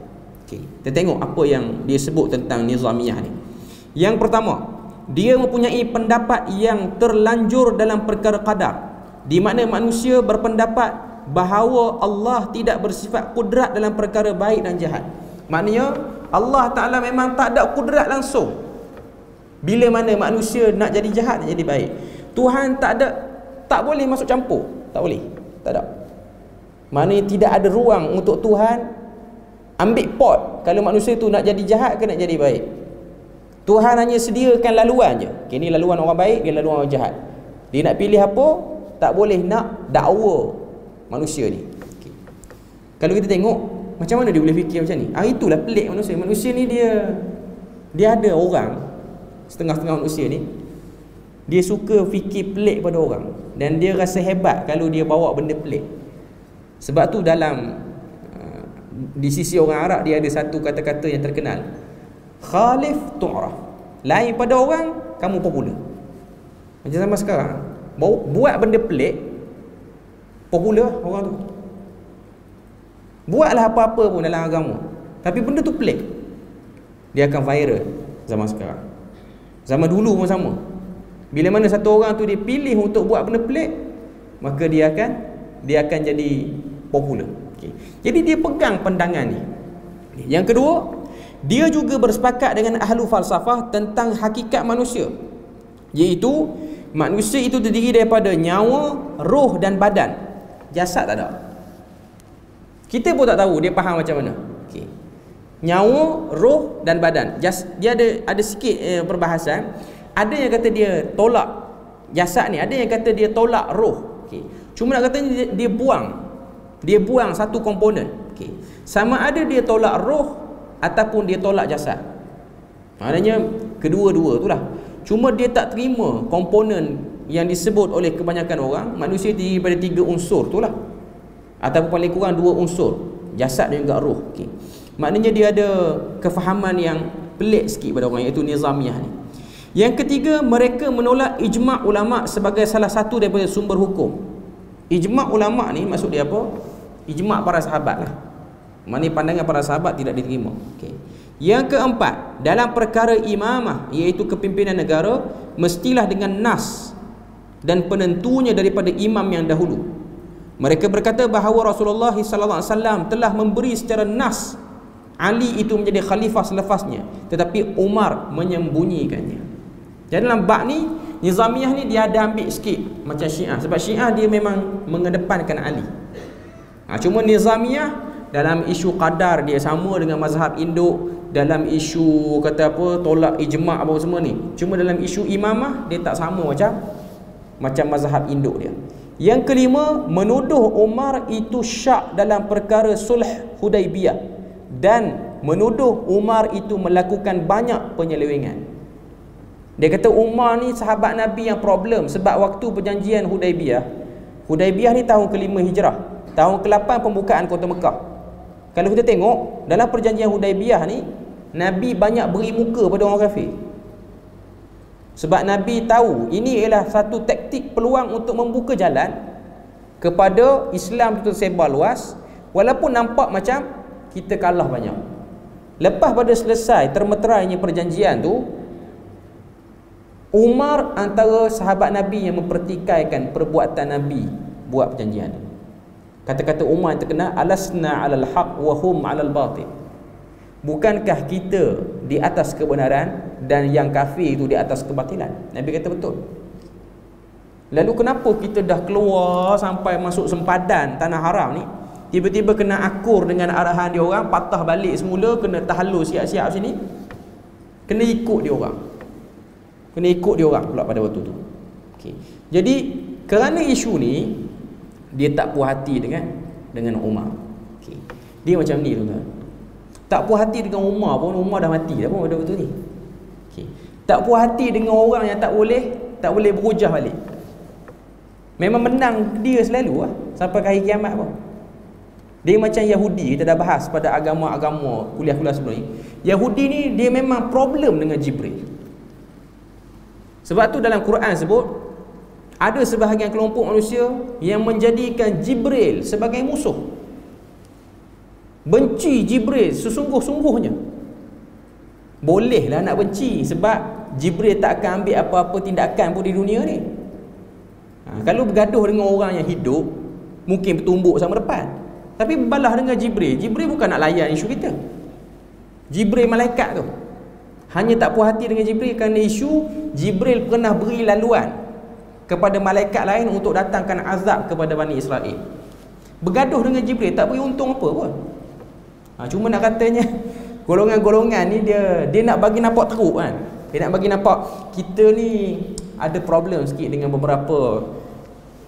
Okay. Kita tengok apa yang dia sebut tentang Nizamiyah ni. Yang pertama, dia mempunyai pendapat yang terlanjur dalam perkara qadar, di mana manusia berpendapat bahawa Allah tidak bersifat kudrat dalam perkara baik dan jahat. Maknanya Allah Ta'ala memang tak ada kudrat langsung. Bila mana manusia nak jadi jahat, nak jadi baik, Tuhan tak boleh masuk campur. Tak boleh, tak ada. Maknanya tidak ada ruang untuk Tuhan ambil pot kalau manusia tu nak jadi jahat ke nak jadi baik. Tuhan hanya sediakan laluan je. Okay, ni laluan orang baik, ni laluan orang jahat. Dia nak pilih apa, tak boleh nak dakwa manusia ni. Okay. Kalau kita tengok, macam mana dia boleh fikir macam ni? Itulah pelik manusia. Manusia ni dia ada orang, setengah-setengah manusia ni, dia suka fikir pelik pada orang, dan dia rasa hebat kalau dia bawa benda pelik. Sebab tu dalam di sisi orang Arab, dia ada satu kata-kata yang terkenal, khalif tu'raf. Lain pada orang, kamu popular. Macam zaman sekarang, buat benda pelik, popular orang tu. Buatlah apa-apa pun dalam agama, tapi benda tu pelik, dia akan viral zaman sekarang. Zaman dulu pun sama. Bila mana satu orang tu dia pilih untuk buat benda pelik, maka dia akan jadi popular. Okay. Jadi dia pegang pandangan ni. Yang kedua, dia juga bersepakat dengan ahlu falsafah tentang hakikat manusia, iaitu manusia itu terdiri daripada nyawa, roh dan badan. Jasad tak ada. Kita pun tak tahu dia faham macam mana. Okay. Nyawa, roh dan badan. Dia ada sikit perbahasan. Ada yang kata dia tolak jasad ni, ada yang kata dia tolak roh. Okay. Cuma nak kata dia buang satu komponen. Okay. Sama ada dia tolak roh ataupun dia tolak jasad. Maknanya kedua-dua itulah. Cuma dia tak terima komponen yang disebut oleh kebanyakan orang, manusia terdiri daripada 3 unsur itulah, ataupun paling kurang 2 unsur, jasad dan juga roh. Okay. Maknanya dia ada kefahaman yang pelik sikit pada orang, iaitu Nizamiyah ni. Yang ketiga, mereka menolak ijma' ulama' sebagai salah satu daripada sumber hukum. Ijma' ulama' ni maksud dia apa? Ijma' para sahabat lah. Maknanya pandangan para sahabat tidak diterima. Okay. Yang keempat, dalam perkara imamah, iaitu kepimpinan negara, mestilah dengan nas dan penentunya daripada imam yang dahulu. Mereka berkata bahawa Rasulullah SAW telah memberi secara nas Ali itu menjadi khalifah selepasnya, tetapi Umar menyembunyikannya. Jadi dalam bab ni Nizamiyah ni dia ada ambil sikit macam Syiah, sebab Syiah dia memang mengedepankan Ali. Cuma Nizamiyah dalam isu qadar dia sama dengan mazhab induk, dalam isu kata apa tolak ijma' apa semua ni. Cuma dalam isu imamah dia tak sama macam mazhab induk dia. Yang kelima, menuduh Umar itu syak dalam perkara sulh Hudaibiyah dan menuduh Umar itu melakukan banyak penyelewengan. Dia kata Umar ni sahabat Nabi yang problem, sebab waktu perjanjian Hudaibiyah ni tahun ke-5 Hijrah, tahun ke-8 pembukaan kota Mekah. Kalau kita tengok dalam perjanjian Hudaibiyah ni, Nabi banyak beri muka pada orang kafir. Sebab Nabi tahu ini ialah satu taktik peluang untuk membuka jalan kepada Islam itu tersebar luas, walaupun nampak macam kita kalah banyak. Lepas pada selesai termeterainya perjanjian tu, Umar antara sahabat Nabi yang mempertikaikan perbuatan Nabi buat perjanjian. Kata-kata Umar yang terkenal, alasna alal haq wa hum alal batil. Bukankah kita di atas kebenaran dan yang kafir itu di atas kebatilan? Nabi kata betul. Lalu kenapa kita dah keluar sampai masuk sempadan tanah haram ni, tiba-tiba kena akur dengan arahan dia orang, patah balik semula, kena tahallul siap-siap sini, kena ikut dia orang. Kena ikut dia orang pula pada waktu tu. Okey. Jadi kerana isu ni dia tak puas hati dengan Umar. Okey. Dia macam ni tuan-tuan. Tak puas hati dengan Umar pun, Umar dah mati dah pun pada waktu ni. Okay. Tak puas hati dengan orang yang tak boleh berhujah balik. Memang menang dia selalu lah, sampai ke hari kiamat pun. Dia macam Yahudi, kita dah bahas pada agama-agama kuliah-kuliah sebelum ni. Yahudi ni dia memang problem dengan Jibril. Sebab tu dalam Quran sebut ada sebahagian kelompok manusia yang menjadikan Jibril sebagai musuh. Benci Jibril sesungguh-sungguhnya. Bolehlah nak benci, sebab Jibril tak akan ambil apa-apa tindakan pun di dunia ni. Kalau bergaduh dengan orang yang hidup, mungkin bertumbuk sama depan. Tapi balah dengan Jibril, Jibril bukan nak layan isu kita. Jibril malaikat tu. Hanya tak puas hati dengan Jibril kerana isu Jibril pernah beri laluan kepada malaikat lain untuk datangkan azab kepada Bani Israel. Bergaduh dengan Jibril tak beri untung apa pun. Cuma nak katanya golongan-golongan ni dia nak bagi nampak teruk kan. Dia nak bagi nampak kita ni ada problem sikit dengan beberapa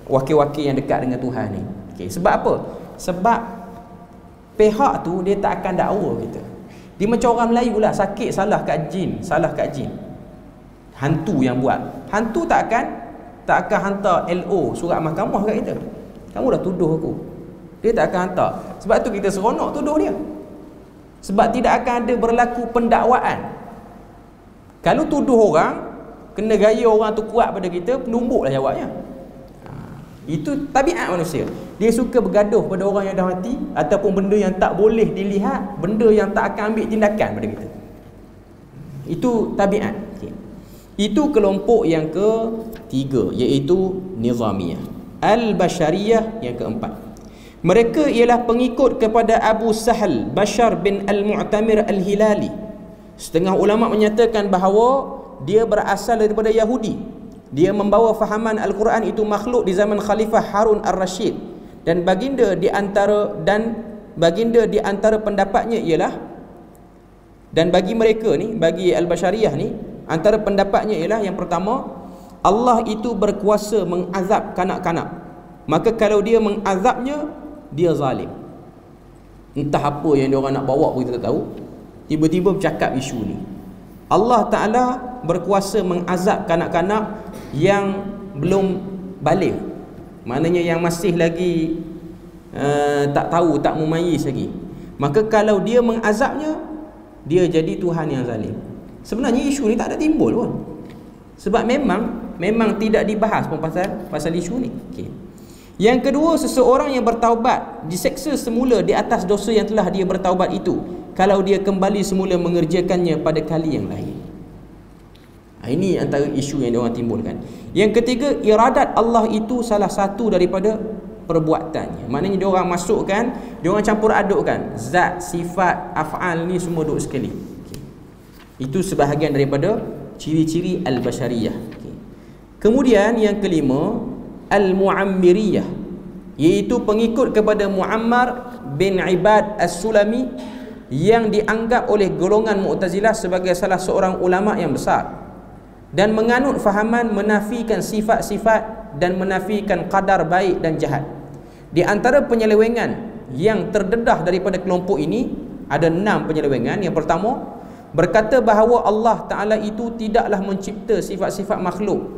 wakil-wakil yang dekat dengan Tuhan ni. Okay. Sebab apa? Sebab pihak tu dia tak akan dakwa kita. Dia macam orang Melayu lah, sakit salah kat jin. Hantu yang buat. Hantu tak akan hantar LO, surat mahkamah kat kita. Kamu dah tuduh aku. Dia tak akan hantar. Sebab tu kita seronok tuduh dia. Sebab tidak akan ada berlaku pendakwaan. Kalau tuduh orang, kena gaya orang tu kuat pada kita, penumbuklah jawabnya. Itu tabiat manusia. Dia suka bergaduh pada orang yang dah mati, ataupun benda yang tak boleh dilihat, benda yang tak akan ambil tindakan pada kita. Itu tabiat. Itu kelompok yang ketiga, iaitu Nizamiyah. Al-Bashariyah yang keempat. Mereka ialah pengikut kepada Abu Sahal Bashar bin Al-Mu'tamir Al-Hilali. Setengah ulama menyatakan bahawa dia berasal daripada Yahudi. Dia membawa fahaman Al-Quran itu makhluk di zaman Khalifah Harun Ar-Rashid, dan baginda di antara pendapatnya ialah, dan bagi mereka ni, bagi Al-Bashariyah ni, antara pendapatnya ialah yang pertama, Allah itu berkuasa mengazab kanak-kanak. Maka kalau dia mengazabnya, dia zalim. Entah apa yang dia orang nak bawa pun kita tak tahu. Tiba-tiba bercakap isu ni. Allah Ta'ala berkuasa mengazab kanak-kanak yang belum balik. Maknanya yang masih lagi tak tahu, tak mumayyiz lagi. Maka kalau dia mengazabnya, dia jadi Tuhan yang zalim. Sebenarnya isu ni tak ada timbul pun. Sebab memang tidak dibahas pun pasal isu ni. Okay. Yang kedua, seseorang yang bertaubat diseksa semula di atas dosa yang telah dia bertaubat itu, kalau dia kembali semula mengerjakannya pada kali yang lain. Ini antara isu yang diorang timbulkan. Yang ketiga, iradat Allah itu salah satu daripada perbuatannya. Maknanya diorang masukkan, diorang campur adukkan zat, sifat, af'al ni semua duduk sekali. Okay. Itu sebahagian daripada ciri-ciri Al-Bashariyah. Okay. Kemudian yang kelima, Al-Mu'ammiriyah, iaitu pengikut kepada Muammar bin Ibad As-Sulami yang dianggap oleh golongan Mu'tazilah sebagai salah seorang ulama yang besar dan menganut fahaman menafikan sifat-sifat dan menafikan qadar baik dan jahat. Di antara penyelewengan yang terdedah daripada kelompok ini ada 6 penyelewengan. Yang pertama, berkata bahawa Allah Ta'ala itu tidaklah mencipta sifat-sifat makhluk.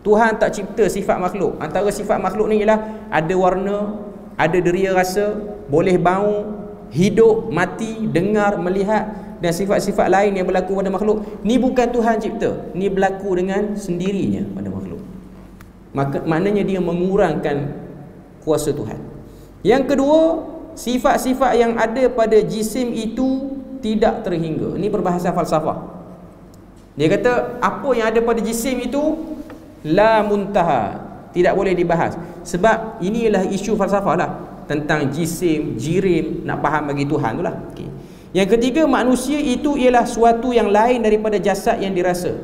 Tuhan tak cipta sifat makhluk. Antara sifat makhluk ni ialah ada warna, ada deria rasa, boleh bau, hidup, mati, dengar, melihat dan sifat-sifat lain yang berlaku pada makhluk. Ni bukan Tuhan cipta, ni berlaku dengan sendirinya pada makhluk. Maknanya dia mengurangkan kuasa Tuhan. Yang kedua, sifat-sifat yang ada pada jisim itu tidak terhingga. Ini perbahasan falsafah. Dia kata apa yang ada pada jisim itu la muntaha, tidak boleh dibahas. Sebab ini ialah isu falsafah lah, tentang jisim, jirim, nak faham bagi Tuhan tu lah. Okay. Yang ketiga, manusia itu ialah suatu yang lain daripada jasad yang dirasa.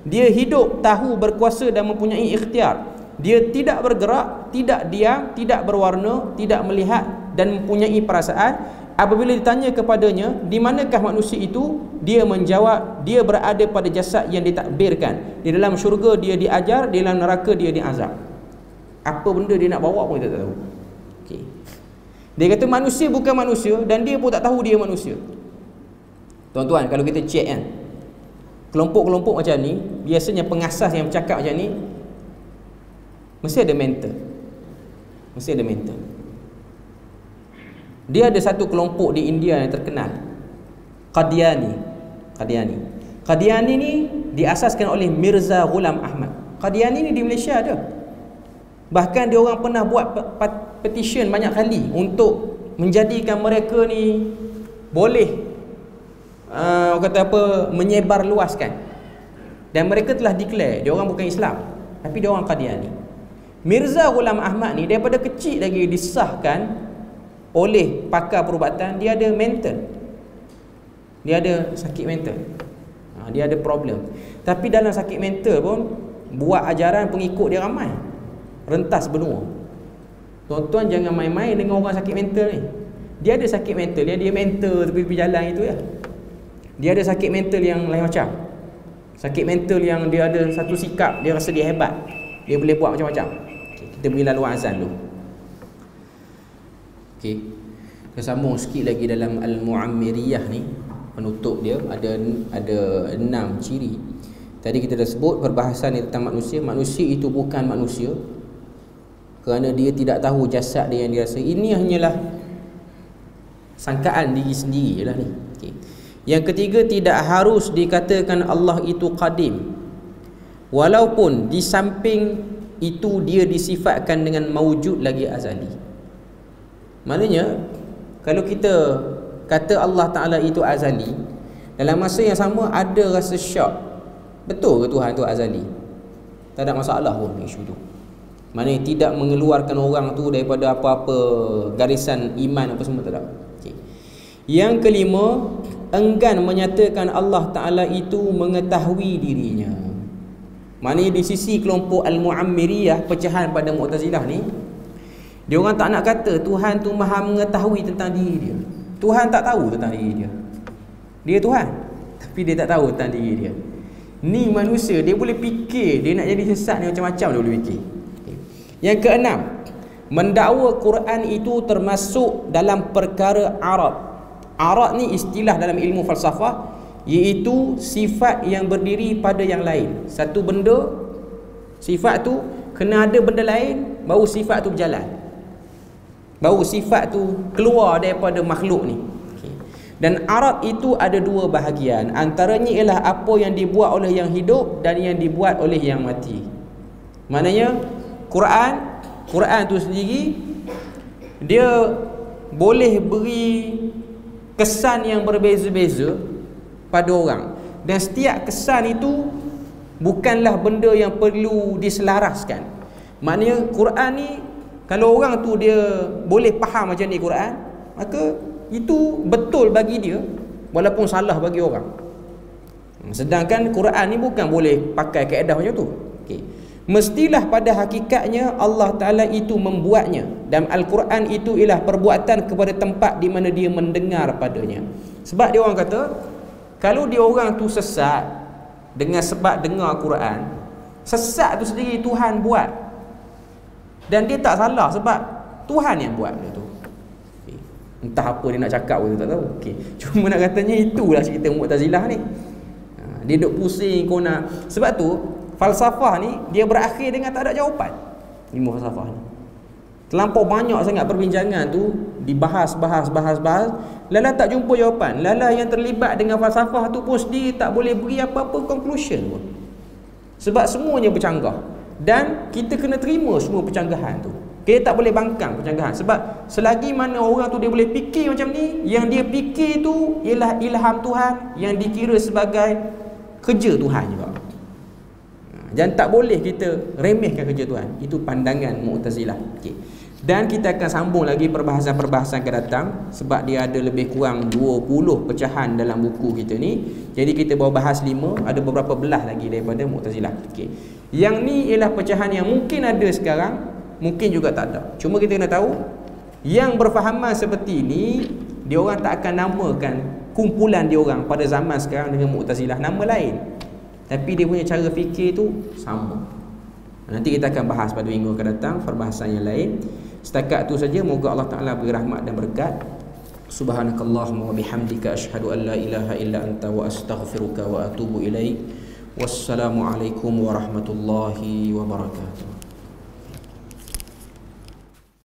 Dia hidup, tahu, berkuasa dan mempunyai ikhtiar. Dia tidak bergerak, tidak diam, tidak berwarna, tidak melihat dan mempunyai perasaan. Apabila ditanya kepadanya di manakah manusia itu, dia menjawab dia berada pada jasad yang ditakbirkan. Di dalam syurga dia diajar, di dalam neraka dia diazab. Apa benda dia nak bawa pun kita tak tahu. Okay. Dia kata manusia bukan manusia dan dia pun tak tahu dia manusia. Tuan-tuan, kalau kita cek kan, kelompok-kelompok macam ni, biasanya pengasas yang bercakap macam ni mesti ada mental. Mesti ada mental. Dia ada satu kelompok di India yang terkenal, Qadiani ni diasaskan oleh Mirza Ghulam Ahmad. Qadiani ni di Malaysia ada. Bahkan dia orang pernah buat petition banyak kali untuk menjadikan mereka ni boleh menyebar luaskan. Dan mereka telah declare dia orang bukan Islam, tapi dia orang Qadiani. Mirza Ghulam Ahmad ni daripada kecil lagi disahkan oleh pakar perubatan, dia ada mental, dia ada sakit mental, dia ada problem. Tapi dalam sakit mental pun buat ajaran pengikut dia ramai, rentas benua. Tuan-tuan jangan main-main dengan orang sakit mental ni. Dia ada sakit mental, dia mental tepi-tepi jalan itu ya. Dia ada sakit mental yang lain macam. Sakit mental yang dia ada satu sikap, dia rasa dia hebat, dia boleh buat macam-macam. Kita beri laluan azan dulu. Okay. Kita sambung sikit lagi dalam Al-Mu'ammiriyah ni, penutup dia ada 6 ciri. Tadi kita dah sebut perbahasan tentang manusia. Manusia itu bukan manusia kerana dia tidak tahu jasad dia yang dirasa. Ini hanyalah sangkaan diri sendiri je lah ni. Okay. Yang ketiga, tidak harus dikatakan Allah itu qadim, walaupun di samping itu dia disifatkan dengan maujud lagi azali. Maknanya kalau kita kata Allah Ta'ala itu azali, dalam masa yang sama ada rasa syak, betul ke Tuhan itu azali? Tak ada masalah pun isu tu. Maknanya tidak mengeluarkan orang tu daripada apa-apa garisan iman apa semua, tak ada. Okay. Yang kelima, enggan menyatakan Allah Ta'ala itu mengetahui dirinya. Maknanya di sisi kelompok Al-Mu'ammiriyah, pecahan pada Mu'tazilah ni, dia orang tak nak kata Tuhan tu maha mengetahui tentang diri dia. Tuhan tak tahu tentang diri dia. Dia Tuhan, tapi dia tak tahu tentang diri dia. Ni manusia, dia boleh fikir, dia nak jadi sesat ni macam-macam dia boleh fikir. Yang keenam, mendakwa Quran itu termasuk dalam perkara arad. Arad ni istilah dalam ilmu falsafah, iaitu sifat yang berdiri pada yang lain. Satu benda, sifat tu kena ada benda lain, baru sifat tu berjalan, baru sifat tu keluar daripada makhluk ni. Okay. Dan arad itu ada 2 bahagian. Antaranya ialah apa yang dibuat oleh yang hidup dan yang dibuat oleh yang mati. Maknanya Quran tu sendiri dia boleh beri kesan yang berbeza-beza pada orang, dan setiap kesan itu bukanlah benda yang perlu diselaraskan. Maknanya Quran ni, kalau orang tu dia boleh faham macam ni Quran, maka itu betul bagi dia walaupun salah bagi orang. Sedangkan Quran ni bukan boleh pakai kaedah macam tu. Okay. Mestilah pada hakikatnya Allah Ta'ala itu membuatnya. Dan Al-Quran itu ialah perbuatan kepada tempat di mana dia mendengar padanya. Sebab dia orang kata, kalau dia orang tu sesat dengan sebab dengar Quran, sesat tu sendiri Tuhan buat. Dan dia tak salah sebab Tuhan yang buat benda tu. Entah apa dia nak cakap pun tak tahu. Cuma nak katanya itulah cerita Mu'tazilah ni. Dia duk pusing kau nak. Sebab tu falsafah ni dia berakhir dengan tak ada jawapan. Ilmu falsafah ni terlampau banyak sangat perbincangan tu, dibahas, bahas. Lala tak jumpa jawapan. Lala yang terlibat dengan falsafah tu pun sendiri tak boleh beri apa-apa conclusion pun. Sebab semuanya bercanggah. Dan kita kena terima semua pencanggahan tu. Kita tak boleh bangkang pencanggahan. Sebab selagi mana orang tu dia boleh fikir macam ni, yang dia fikir tu ialah ilham Tuhan yang dikira sebagai kerja Tuhan juga. Dan tak boleh kita remehkan kerja Tuhan. Itu pandangan Mu'tazilah. Dan kita akan sambung lagi perbahasan-perbahasan akan datang, sebab dia ada lebih kurang 20 pecahan dalam buku kita ni. Jadi kita baru bahas 5, ada beberapa belah lagi daripada Mu'tazilah. Yang ni ialah pecahan yang mungkin ada sekarang, mungkin juga tak ada. Cuma kita kena tahu, yang berfahaman seperti ni, dia orang tak akan namakan kumpulan dia orang pada zaman sekarang dengan Mu'tazilah nama lain. Tapi dia punya cara fikir tu sama. Nanti kita akan bahas pada minggu akan datang perbahasan yang lain. Setakat tu saja, moga Allah Ta'ala beri rahmat dan berkat. Subhanakallahumma wa bihamdika asyhadu an la ilaha illa anta wa astaghfiruka wa atubu ilaik. Wassalamualaikum warahmatullahi wabarakatuh.